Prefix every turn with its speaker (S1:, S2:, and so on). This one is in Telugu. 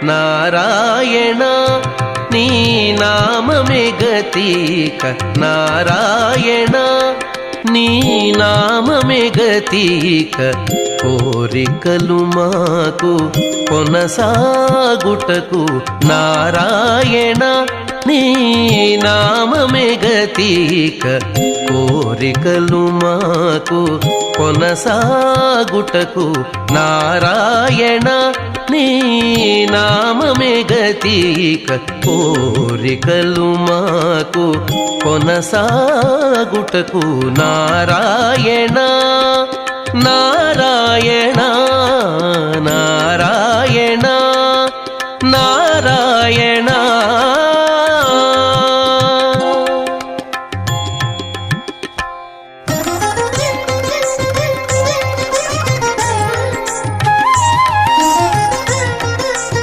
S1: నారాయణ నీ నామమే గతిక నారాయణ నీ నామమే గతిక కోరికలు మాకు కొనసాగుటకు నారాయణ నీ నామమే గతిక కోరికలు మాకు కొనసాగుటకు నారాయణ నీ నామమే గతిక కోరికలు మాకు కొనసాగుటకు నారాయణ నారాయణ నారాయణ నారాయణ